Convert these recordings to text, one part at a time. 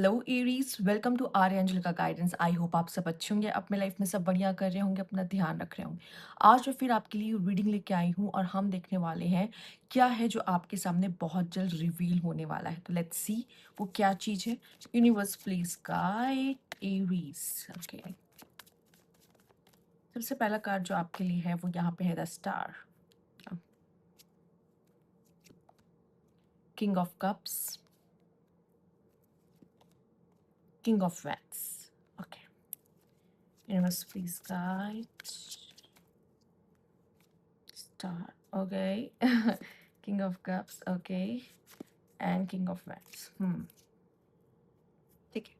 Hello Aries, welcome to Arya angel का guidance. I hope आप सब अच्छे होंगे, अपने लाइफ में सब बढ़िया कर रहे होंगे, अपना ध्यान रख रहे होंगे। आज मैं फिर आपके लिए रीडिंग लेके आई हूँ और हम देखने वाले हैं क्या है जो आपके सामने बहुत जल्द रिवील होने वाला है। तो लेट्स सी वो क्या चीज़ है। Universe please guide Aries. Okay, सबसे पहला कार्ड जो आपके लिए है वो यहाँ पे है the star, king of cups, king of wands. Okay, universe please guide Star. Okay. King of Cups. Okay. And King of Wands. ठीक है।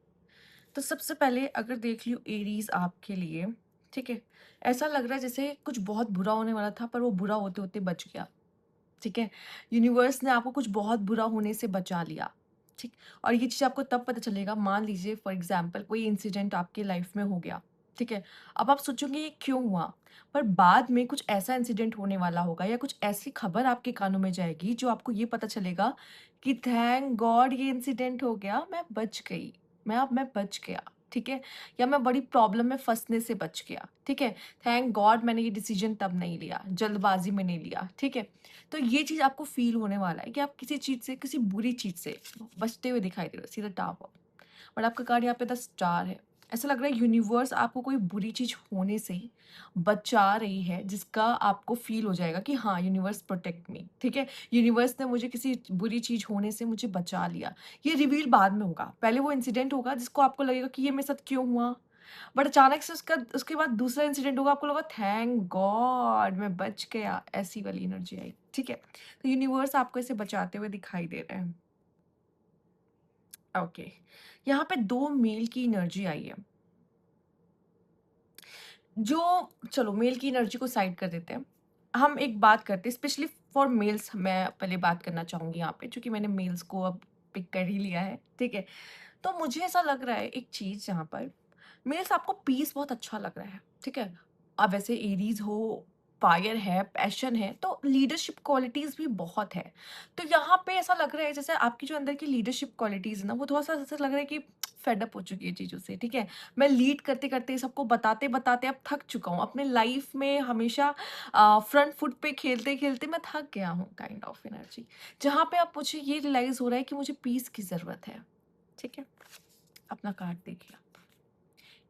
तो सबसे पहले अगर देख लियो एरीज आपके लिए, ठीक है, ऐसा लग रहा है जैसे कुछ बहुत बुरा होने वाला था पर वो बुरा होते होते बच गया। ठीक है, यूनिवर्स ने आपको कुछ बहुत बुरा होने से बचा लिया। ठीक, और ये चीज़ आपको तब पता चलेगा, मान लीजिए फॉर एग्जाम्पल कोई इंसिडेंट आपके लाइफ में हो गया। ठीक है, अब आप सोचोगे ये क्यों हुआ, पर बाद में कुछ ऐसा इंसिडेंट होने वाला होगा या कुछ ऐसी खबर आपके कानों में जाएगी जो आपको ये पता चलेगा कि थैंक गॉड ये इंसिडेंट हो गया, मैं बच गई, मैं बच गया। ठीक है, या मैं बड़ी प्रॉब्लम में फंसने से बच गया। ठीक है, थैंक गॉड मैंने ये डिसीजन तब नहीं लिया, जल्दबाजी में नहीं लिया। ठीक है, तो ये चीज़ आपको फ़ील होने वाला है कि आप किसी चीज़ से, किसी बुरी चीज़ से बचते हुए दिखाई दे रहे हो, सी द टावर। बट आपका कार्ड यहाँ पे द स्टार है। ऐसा लग रहा है यूनिवर्स आपको कोई बुरी चीज़ होने से बचा रही है, जिसका आपको फ़ील हो जाएगा कि हाँ, यूनिवर्स प्रोटेक्ट मी। ठीक है, यूनिवर्स ने मुझे किसी बुरी चीज़ होने से मुझे बचा लिया। ये रिवील बाद में होगा, पहले वो इंसिडेंट होगा जिसको आपको लगेगा कि ये मेरे साथ क्यों हुआ, बट अचानक से उसका उसके बाद दूसरा इंसिडेंट होगा, आपको लगा थैंक गॉड मैं बच गया, ऐसी वाली एनर्जी आई। ठीक है, तो यूनिवर्स आपको इसे बचाते हुए दिखाई दे रहे हैं। ओके, यहाँ पे दो मेल की एनर्जी आई है। जो, चलो मेल की एनर्जी को साइड कर देते हैं, हम एक बात करते हैं स्पेशली फॉर मेल्स। मैं पहले बात करना चाहूंगी यहाँ पे, क्योंकि मैंने मेल्स को अब पिक कर ही लिया है। ठीक है, तो मुझे ऐसा लग रहा है एक चीज यहाँ पर, मेल्स आपको पीस बहुत अच्छा लग रहा है। ठीक है, अब वैसे एरीज हो, फायर है, पैशन है, तो लीडरशिप क्वालिटीज भी बहुत है। तो यहाँ पे ऐसा लग रहा है जैसे आपकी जो अंदर की लीडरशिप क्वालिटीज है ना, वो थोड़ा सा ऐसा लग रहा है कि फेडअप हो चुकी है चीज़ों से। ठीक है, मैं लीड करते करते, सबको बताते बताते अब थक चुका हूँ। अपने लाइफ में हमेशा फ्रंट फुट पे खेलते खेलते मैं थक गया हूँ, काइंड ऑफ एनर्जी, जहाँ पे अब मुझे ये रियलाइज हो रहा है कि मुझे पीस की ज़रूरत है। ठीक है, अपना कार्ड देखिए,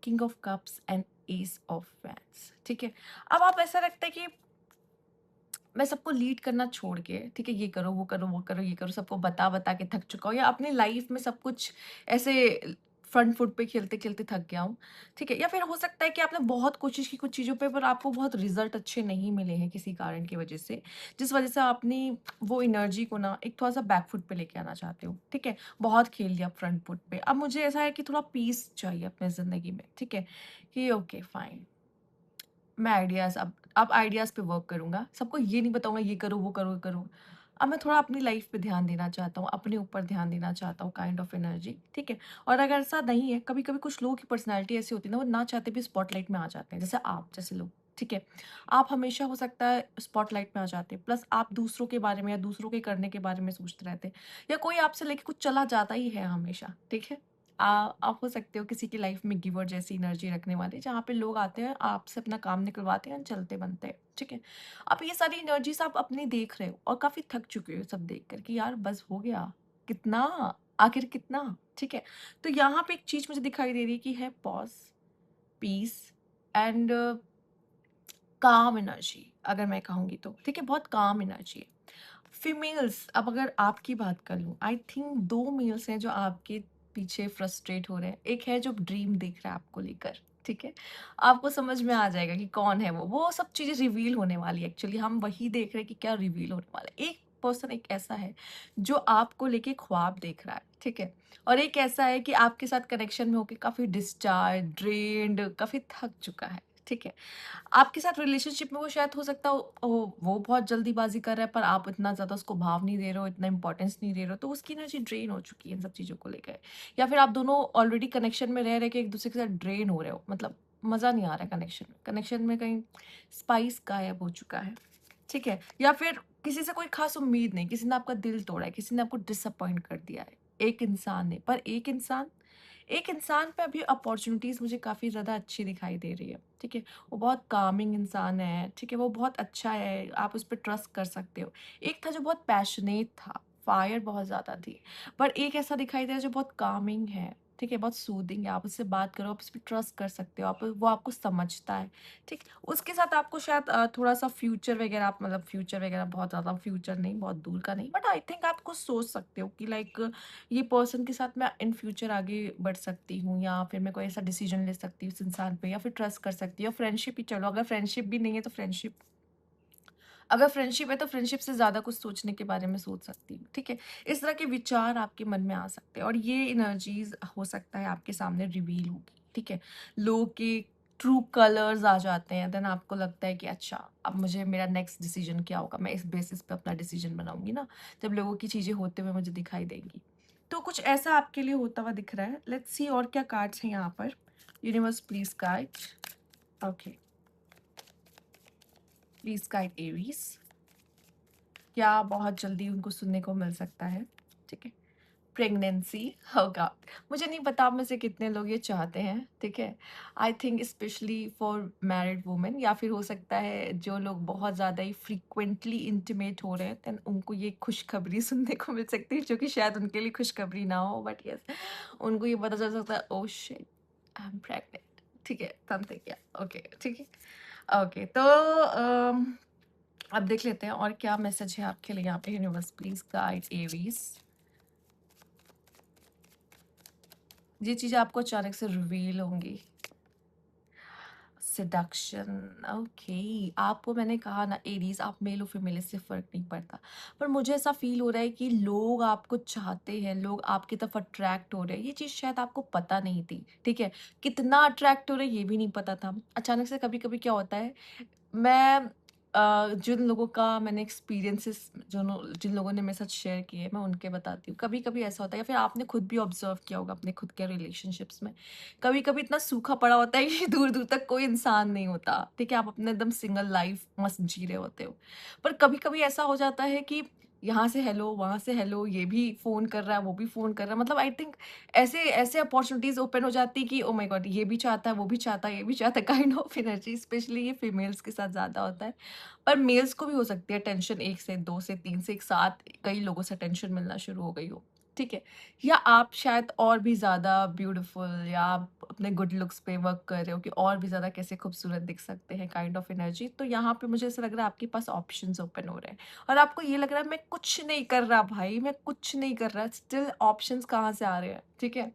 king of cups and S of wands. ठीक है, अब आप ऐसा लगता है कि मैं सबको लीड करना छोड़ के, ठीक है, ये करो वो करो वो करो ये करो, सबको बता बता के थक चुका हूँ, या अपनी लाइफ में सब कुछ ऐसे फ्रंट फुट पे खेलते खेलते थक गया हूँ। ठीक है, या फिर हो सकता है कि आपने बहुत कोशिश की कुछ चीज़ों पे, पर आपको बहुत रिजल्ट अच्छे नहीं मिले हैं किसी कारण की वजह से, जिस वजह से आपने वो एनर्जी को ना एक थोड़ा सा बैक फुट पे लेके आना चाहते हो। ठीक है, बहुत खेल लिया फ्रंट फुट पे, अब मुझे ऐसा है कि थोड़ा पीस चाहिए अपने ज़िंदगी में। ठीक है, कि ओके फाइन, मैं आइडियाज़ अब आइडियाज़ पे वर्क करूँगा। सबको ये नहीं बताऊँगा ये करो, वो करो, वो करो। अब मैं थोड़ा अपनी लाइफ़ पे ध्यान देना चाहता हूँ, अपने ऊपर ध्यान देना चाहता हूँ, काइंड ऑफ एनर्जी। ठीक है? और अगर ऐसा नहीं है, कभी-कभी कुछ लोगों की पर्सनैलिटी ऐसी होती है ना, वो ना चाहते भी स्पॉटलाइट में आ जाते हैं, जैसे आप जैसे लोग। ठीक है? आप हमेशा हो सकता है स्पॉटलाइट में आ जाते हैं, प्लस आप दूसरों के बारे में या दूसरों के करने के बारे में सोचते रहते हैं, या कोई आपसे लेके कुछ चला जाता ही है हमेशा। ठीक है? आप हो सकते हो किसी की लाइफ में गिवर जैसी एनर्जी रखने वाले, जहाँ पे लोग आते हैं, आपसे अपना काम निकलवाते हैं, चलते बनते हैं। ठीक है, अब ये सारी एनर्जीज आप अपनी देख रहे हो और काफी थक चुके हो सब देख कर कि यार बस हो गया, कितना, आखिर कितना। ठीक है, तो यहाँ पे एक चीज मुझे दिखाई दे रही है कि है पॉज, पीस एंड काम एनर्जी, अगर मैं कहूँगी तो। ठीक है, बहुत काम एनर्जी है। फीमेल्स, अब अगर आपकी बात कर लूँ, आई थिंक दो मेल्स हैं जो आपके पीछे फ्रस्ट्रेट हो रहे हैं। एक है जो ड्रीम देख रहा है आपको लेकर। ठीक है, आपको समझ में आ जाएगा कि कौन है वो सब चीज़ें रिवील होने वाली है। एक्चुअली हम वही देख रहे हैं कि क्या रिवील होने वाला है। एक पर्सन एक ऐसा है जो आपको लेके ख्वाब देख रहा है। ठीक है, और एक ऐसा है कि आपके साथ कनेक्शन में होके काफ़ी डिस्चार्ज, ड्रेन्ड, काफ़ी थक चुका है। ठीक है, आपके साथ रिलेशनशिप में वो शायद हो सकता हो वो बहुत जल्दीबाजी कर रहा है, पर आप इतना ज़्यादा उसको भाव नहीं दे रहे हो, इतना इंपॉर्टेंस नहीं दे रहे हो, तो उसकी एनर्जी ड्रेन हो चुकी है इन सब चीज़ों को लेकर। या फिर आप दोनों ऑलरेडी कनेक्शन में रह रहे के एक दूसरे के साथ ड्रेन हो रहे हो, मतलब मज़ा नहीं आ रहा है कनेक्शन में, कनेक्शन में कहीं स्पाइस गायब हो चुका है। ठीक है, या फिर किसी से कोई खास उम्मीद नहीं, किसी ने आपका दिल तोड़ा है, किसी ने आपको डिसअपॉइंट कर दिया है, एक इंसान ने, पर एक इंसान एक इंसान पे अभी अपॉर्च्युनिटीज़ मुझे काफ़ी ज़्यादा अच्छी दिखाई दे रही है, ठीक है? वो बहुत कामिंग इंसान है, ठीक है? वो बहुत अच्छा है, आप उस पे ट्रस्ट कर सकते हो। एक था जो बहुत पैशनेट था, फायर बहुत ज़्यादा थी, पर एक ऐसा दिखाई दे रहा है जो बहुत कामिंग है, ठीक है? बहुत सूदिंग है, आप उससे बात करो, आप उस पे ट्रस्ट कर सकते हो, आप वो आपको समझता है, ठीक? उसके साथ आपको शायद थोड़ा-सा फ्यूचर वगैरह आप मतलब फ्यूचर वगैरह बहुत ज़्यादा फ्यूचर नहीं, बहुत दूर का नहीं, बट आई थिंक आप कुछ सोच सकते हो कि लाइक ये पर्सन के साथ मैं इन फ्यूचर आगे बढ़ सकती हूँ या फिर मैं कोई ऐसा डिसीजन ले सकती हूँ इस इंसान पे या फिर ट्रस्ट कर सकती हूँ। फ्रेंडशिप ही चलो, अगर फ्रेंडशिप भी नहीं है तो फ्रेंडशिप, अगर फ्रेंडशिप है तो फ्रेंडशिप से ज़्यादा कुछ सोचने के बारे में सोच सकती हूँ, ठीक है? इस तरह के विचार आपके मन में आ सकते हैं और ये एनर्जीज़ हो सकता है आपके सामने रिवील होगी, ठीक है? लोगों के ट्रू कलर्स आ जाते हैं, देन आपको लगता है कि अच्छा, अब मुझे मेरा नेक्स्ट डिसीजन क्या होगा? मैं इस बेसिस पे अपना डिसीजन बनाऊँगी ना, जब लोगों की चीज़ें होते हुए मुझे दिखाई देंगी। तो कुछ ऐसा आपके लिए होता हुआ दिख रहा है। लेट्स सी और क्या कार्ड्स हैं यहाँ पर। Universe please guide. Okay, please guide Aries. क्या बहुत जल्दी उनको सुनने को मिल सकता है, ठीक है? प्रेगनेंसी होगा। मुझे नहीं पता आप में से कितने लोग ये चाहते हैं, ठीक है? I think specially for married women या फिर हो सकता है जो लोग बहुत ज़्यादा ही फ्रीक्वेंटली इंटिमेट हो रहे हैं, देन उनको ये खुशखबरी सुनने को मिल सकती है, जो कि शायद उनके लिए खुशखबरी ना हो, बट येस, उनको ये पता चल सकता है, oh shit! I am pregnant, ठीक है? समथिंग या ओके, ठीक है? ओके, तो अब देख लेते हैं और क्या मैसेज है आपके लिए यहाँ पे। Universe please guide Aries. ये चीजें आपको अचानक से रिवील होंगी। Seduction, okay. आपको मैंने कहा ना एरीज, आप मेल हो फीमेल इससे फर्क नहीं पड़ता, पर मुझे ऐसा फील हो रहा है कि लोग आपको चाहते हैं, लोग आपकी तरफ अट्रैक्ट हो रहे हैं। ये चीज शायद आपको पता नहीं थी, ठीक है? कितना अट्रैक्ट हो रहे हैं ये भी नहीं पता था। अचानक से कभी कभी क्या होता है, मैं जिन लोगों का मैंने एक्सपीरियंसेस जिन लोगों ने मेरे साथ शेयर किए, मैं उनके बताती हूँ। कभी-कभी ऐसा होता है या फिर आपने खुद भी ऑब्ज़र्व किया होगा अपने खुद के रिलेशनशिप्स में। कभी-कभी इतना सूखा पड़ा होता है कि दूर-दूर तक कोई इंसान नहीं होता, ठीक है? आप अपने एकदम सिंगल लाइफ़ मस्त जी रहे होते हो। पर कभी-कभी ऐसा हो जाता है कि यहाँ से हेलो, वहाँ से हेलो, ये भी फ़ोन कर रहा है, वो भी फ़ोन कर रहा है। मतलब आई थिंक ऐसे ऐसे अपॉर्च्युनिटीज़ ओपन हो जाती है कि ओह माय गॉड! ये भी चाहता है, वो भी चाहता है, ये भी चाहता है, काइंड ऑफ एनर्जी। स्पेशली ये फीमेल्स के साथ ज़्यादा होता है। पर मेल्स को भी हो सकती है टेंशन, 1 से 2 से 3 से एक साथ कई लोगों से टेंशन मिलना शुरू हो गई हो, ठीक है? या आप शायद और भी ज़्यादा ब्यूटीफुल, या आप अपने गुड लुक्स पे वर्क कर रहे हो कि और भी ज़्यादा कैसे खूबसूरत दिख सकते हैं, काइंड ऑफ एनर्जी। तो यहाँ पे मुझे ऐसा लग रहा है आपके पास ऑप्शंस ओपन हो रहे हैं और आपको ये लग रहा है मैं कुछ नहीं कर रहा भाई, मैं कुछ नहीं कर रहा, स्टिल ऑप्शंस कहाँ से आ रहे हैं, ठीक है?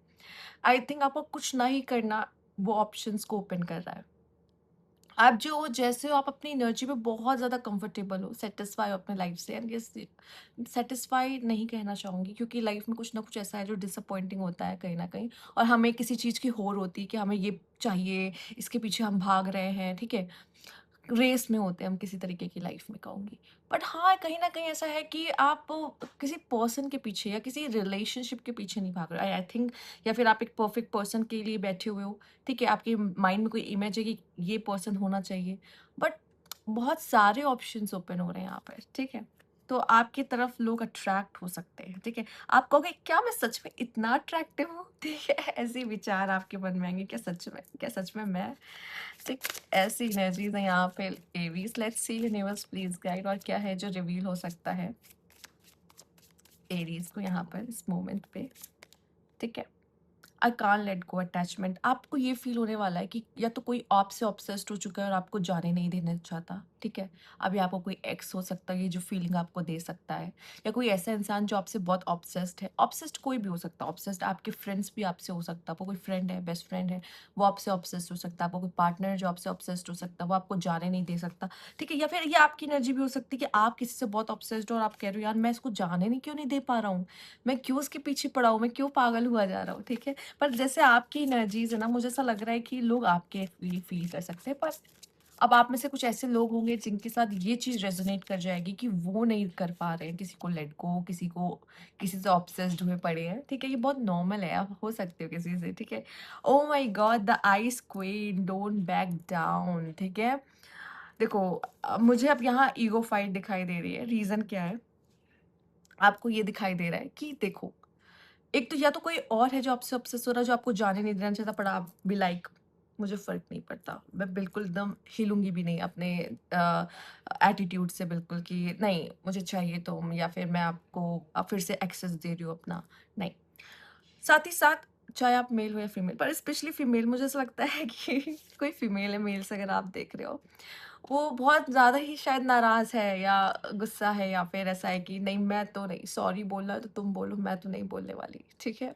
आई थिंक आपको कुछ नहीं करना, वो ऑप्शंस को ओपन कर रहा है। आप जो हो, जैसे हो, आप अपनी एनर्जी में बहुत ज़्यादा कंफर्टेबल हो, सैटिस्फाई हो अपने लाइफ से। एंड यस, सैटिस्फाई नहीं कहना चाहूँगी क्योंकि लाइफ में कुछ ना कुछ ऐसा है जो डिसअपॉइंटिंग होता है कहीं न कहीं, और हमें किसी चीज़ की होड़ होती है कि हमें ये चाहिए, इसके पीछे हम भाग रहे हैं, ठीक है? रेस में होते हैं हम किसी तरीके की, लाइफ में कहूँगी। बट हाँ, कहीं न कहीं ऐसा है कि आप किसी पर्सन के पीछे या किसी रिलेशनशिप के पीछे नहीं भाग रहे। आई आई थिंक, या फिर आप एक परफेक्ट पर्सन के लिए बैठे हुए हो, ठीक है? आपके माइंड में कोई इमेज है कि ये पर्सन होना चाहिए, बट बहुत सारे ऑप्शंस ओपन हो रहे हैं यहाँ पर, ठीक है? तो आपकी तरफ लोग अट्रैक्ट हो सकते हैं, ठीक है? आप कहोगे क्या मैं सच में इतना अट्रैक्टिव हूँ? ठीक है? ऐसे विचार आपके मन में आएँगे, क्या सच में मैं? ठीक, ऐसी एनर्जीज है यहाँ पे aves. Let's see universe please guide, और क्या है जो रिवील हो सकता है एरीज को यहाँ पर इस मोमेंट पे, ठीक है? I can't let go attachment. आपको ये फील होने वाला है कि या तो कोई आपसे ऑब्सेस्ड हो चुका है और आपको जाने नहीं देना चाहता, ठीक है? अभी आपको कोई एक्स हो सकता है ये जो फीलिंग आपको दे सकता है, या कोई ऐसा इंसान जो आपसे बहुत ऑब्सेस्ड है। ऑब्सेस्ड कोई भी हो सकता है, ऑब्सेस्ड आपके फ्रेंड्स भी आपसे हो सकता है, आपको कोई फ्रेंड है, बेस्ट फ्रेंड है, वो आपसे ऑब्सेस्ड हो सकता है, आपको कोई पार्टनर है जो आपसे ऑब्सेस्ड हो सकता है, वो आपको जाने नहीं दे सकता, ठीक है? या फिर ये आपकी एनर्जी भी हो सकती है कि आप किसी से बहुत ऑब्सेस्ड हो और आप कह रहे हो यार मैं इसको जाने नहीं क्यों नहीं दे पा रहा हूँ, मैं क्यों उसके पीछे पड़ा हूँ, मैं क्यों पागल हुआ जा रहा हूँ, ठीक है? पर जैसे आपकी एनर्जीज़ है ना, मुझे ऐसा लग रहा है कि लोग आपके लिए फ़ील कर सकते हैं, पर अब आप में से कुछ ऐसे लोग होंगे जिनके साथ ये चीज़ रेज़ोनेट कर जाएगी कि वो नहीं कर पा रहे हैं किसी को लेट गो, किसी से ऑब्सेस्ड हुए पड़े हैं, ठीक है? ये बहुत नॉर्मल है, आप हो सकते हो किसी से, ठीक है? Oh my God! The ice queen, don't back down, ठीक है? देखो, मुझे अब यहाँ ईगो फाइट दिखाई दे रही है। रीज़न क्या है? आपको ये दिखाई दे रहा है कि देखो, एक तो या तो कोई और है जो आपसे ऑब्सेस हो रहा है, जो आपको जाने नहीं देना चाहता, पर आप भी लाइक मुझे फ़र्क नहीं पड़ता। मैं बिल्कुल एकदम हिलूँगी भी नहीं अपने एटीट्यूड से बिल्कुल कि नहीं मुझे चाहिए तो, या फिर मैं आपको फिर से एक्सेस दे रही हूँ अपना, नहीं। साथ ही साथ चाहे आप मेल हो या फीमेल, पर स्पेशली फीमेल मुझे ऐसा लगता है कि कोई फीमेल है, मेल से अगर आप देख रहे हो, वो बहुत ज़्यादा ही शायद नाराज़ है या गुस्सा है, या फिर ऐसा है कि नहीं मैं तो नहीं, सॉरी बोलना है तो तुम बोलो, मैं तो नहीं बोलने वाली, ठीक है?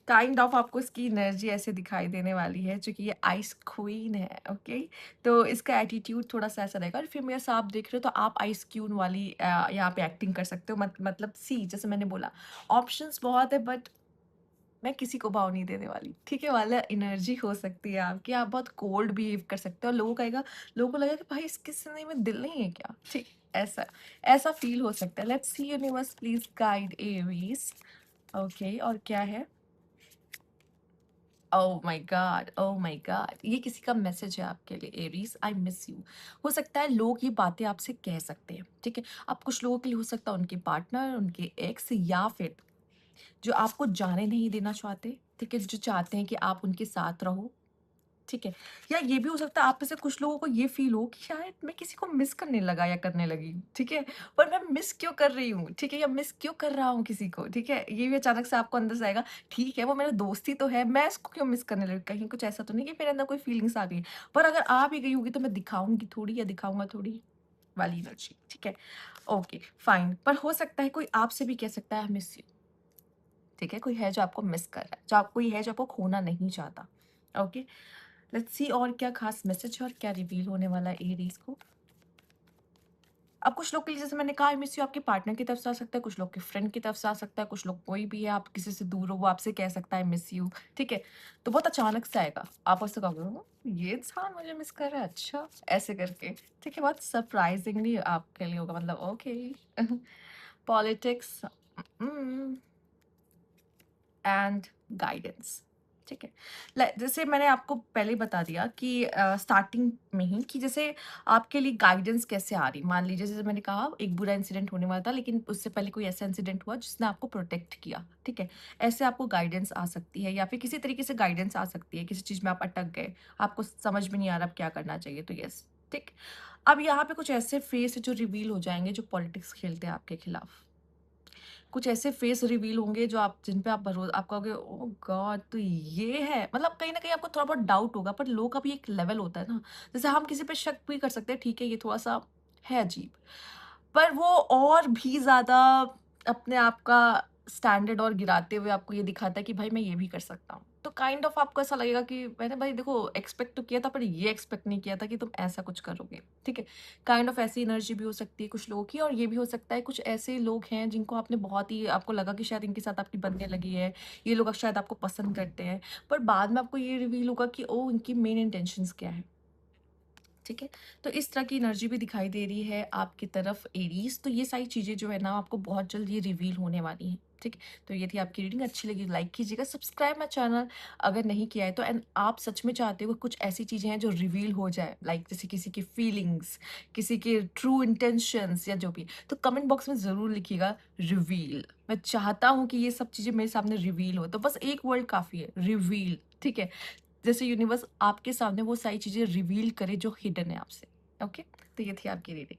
काइंड ऑफ आपको इसकी एनर्जी ऐसे दिखाई देने वाली है, चूँकि ये आइस क्वीन है, ओके? तो इसका एटीट्यूड थोड़ा-सा ऐसा रहेगा, और फीमेल्स आप देख रहे हो तो आप आइस क्वीन वाली यहाँ पे एक्टिंग कर सकते हो, मतलब सी जैसे मैंने बोला, ऑप्शंस बहुत है, बट मैं किसी को भाव नहीं देने वाली, ठीक है? वाला एनर्जी हो सकती है आपकी, आप बहुत कोल्ड बिहेव कर सकते हो, और लोगों को लगेगा कि भाई इसके सीने में दिल नहीं है क्या? ठीक, ऐसा ऐसा फ़ील हो सकता है। Let's see universe please guide Aries. Okay, और क्या है? Oh my God! Oh my God! ये किसी का मैसेज है आपके लिए, एरीज़, आई मिस यू। हो सकता है लोग ये बातें आपसे कह सकते हैं, ठीक है? अब कुछ लोगों के लिए हो सकता है उनके पार्टनर, उनके एक्स, या फिर जो आपको जाने नहीं देना चाहते, ठीक है? जो चाहते हैं कि आप उनके साथ रहो, ठीक है? या ये भी हो सकता है आप में से कुछ लोगों को ये फ़ील हो कि शायद मैं किसी को मिस करने लगा या करने लगी, ठीक है? पर मैं मिस क्यों कर रही हूँ, ठीक है? या मिस क्यों कर रहा हूँ किसी को, ठीक है? ये भी अचानक से आपको अंदर से आएगा, ठीक है वो मेरा दोस्त ही तो है, मैं इसको क्यों मिस करने लगी? कहीं कुछ ऐसा तो नहीं कि मेरे अंदर कोई फीलिंग्स आ गई? पर अगर आ भी गई होगी तो मैं दिखाऊँगी थोड़ी या दिखाऊँगा थोड़ी, वाली एनर्जी, ठीक है? Okay, fine. पर हो सकता है कोई आपसे भी कह सकता है आई मिस यू। ठीक है? कोई है जो आपको मिस कर रहा है, जो आप कोई है जो आपको खोना नहीं चाहता। ओके? लेट्स सी और क्या खास मैसेज है और क्या रिवील होने वाला है एरीज़ को। अब कुछ लोग के लिए जैसे मैंने कहा आई मिस यू आपके पार्टनर की तरफ से आ सकता है, कुछ लोग के फ्रेंड की तरफ से आ सकता है, कुछ लोग कोई भी है, आप किसी से दूर हो वो आपसे कह सकता है आई मिस यू, ठीक है? तो बहुत अचानक से आएगा। आप उससे कहोगे ओह! ये इंसान मुझे मिस कर रहा है, अच्छा, ऐसे करके, ठीक है? बहुत सरप्राइज़िंगली आपके लिए होगा, मतलब okay. Politics um and guidance, ठीक है? जैसे मैंने आपको पहले ही बता दिया कि स्टार्टिंग में ही कि जैसे आपके लिए गाइडेंस कैसे आ रही, मान लीजिए जैसे मैंने कहा एक बुरा इंसिडेंट होने वाला था, लेकिन उससे पहले कोई ऐसा इंसिडेंट हुआ जिसने आपको प्रोटेक्ट किया, ठीक है? ऐसे आपको गाइडेंस आ सकती है, या फिर किसी तरीके से गाइडेंस आ सकती है, किसी चीज़ में आप अटक गए, आपको समझ में नहीं आ रहा अब क्या करना चाहिए, तो यस, ठीक। अब यहाँ पे कुछ ऐसे फेस है जो रिवील हो जाएंगे जो पॉलिटिक्स खेलते हैं आपके खिलाफ। कुछ ऐसे फेस रिवील होंगे जो आप जिन पे आप कहोगे ओह गॉड! तो ये है, मतलब कहीं न कहीं आपको थोड़ा बहुत डाउट होगा, पर लोगों का भी एक लेवल होता है ना, जैसे हम किसी पे शक भी कर सकते हैं, ठीक है ये थोड़ा-सा है अजीब, पर वो और भी ज़्यादा अपने आप का स्टैंडर्ड और गिराते हुए आपको ये दिखाता है कि भाई मैं ये भी कर सकता हूँ। तो काइंड ऑफ आपको ऐसा लगेगा कि मैंने भाई देखो एक्सपेक्ट तो किया था, पर ये एक्सपेक्ट नहीं किया था कि तुम ऐसा कुछ करोगे, ठीक है? काइंड ऑफ ऐसी एनर्जी भी हो सकती है कुछ लोगों की, और ये भी हो सकता है कुछ ऐसे लोग हैं जिनको आपने बहुत ही आपको लगा कि शायद इनके साथ आपकी बनने लगी है, ये लोग अब शायद आपको पसंद करते हैं, पर बाद में आपको ये रिवील होगा कि ओह! इनकी मेन इंटेंशंस क्या है। ठीक है? तो इस तरह की एनर्जी भी दिखाई दे रही है आपकी तरफ एरीज़, तो ये सारी चीज़ें जो है ना आपको बहुत जल्द ये रिवील होने वाली हैं, ठीक है? तो ये थी आपकी रीडिंग, अच्छी लगी लाइक कीजिएगा, सब्सक्राइब माय चैनल अगर नहीं किया है तो, एंड आप सच में चाहते हो कुछ ऐसी चीज़ें हैं जो रिवील हो जाए, लाइक जैसे किसी की फीलिंग्स, किसी के ट्रू इंटेंशंस या जो भी, तो कमेंट बॉक्स में ज़रूर लिखिएगा रिवील। मैं चाहता हूँ कि ये सब चीज़ें मेरे सामने रिवील हो, तो बस एक वर्ड काफ़ी है, रिवील, ठीक है? जैसे यूनिवर्स आपके सामने वो सारी चीज़ें रिवील करे जो हिडन है आपसे। ओके? तो ये थी आपकी रीडिंग।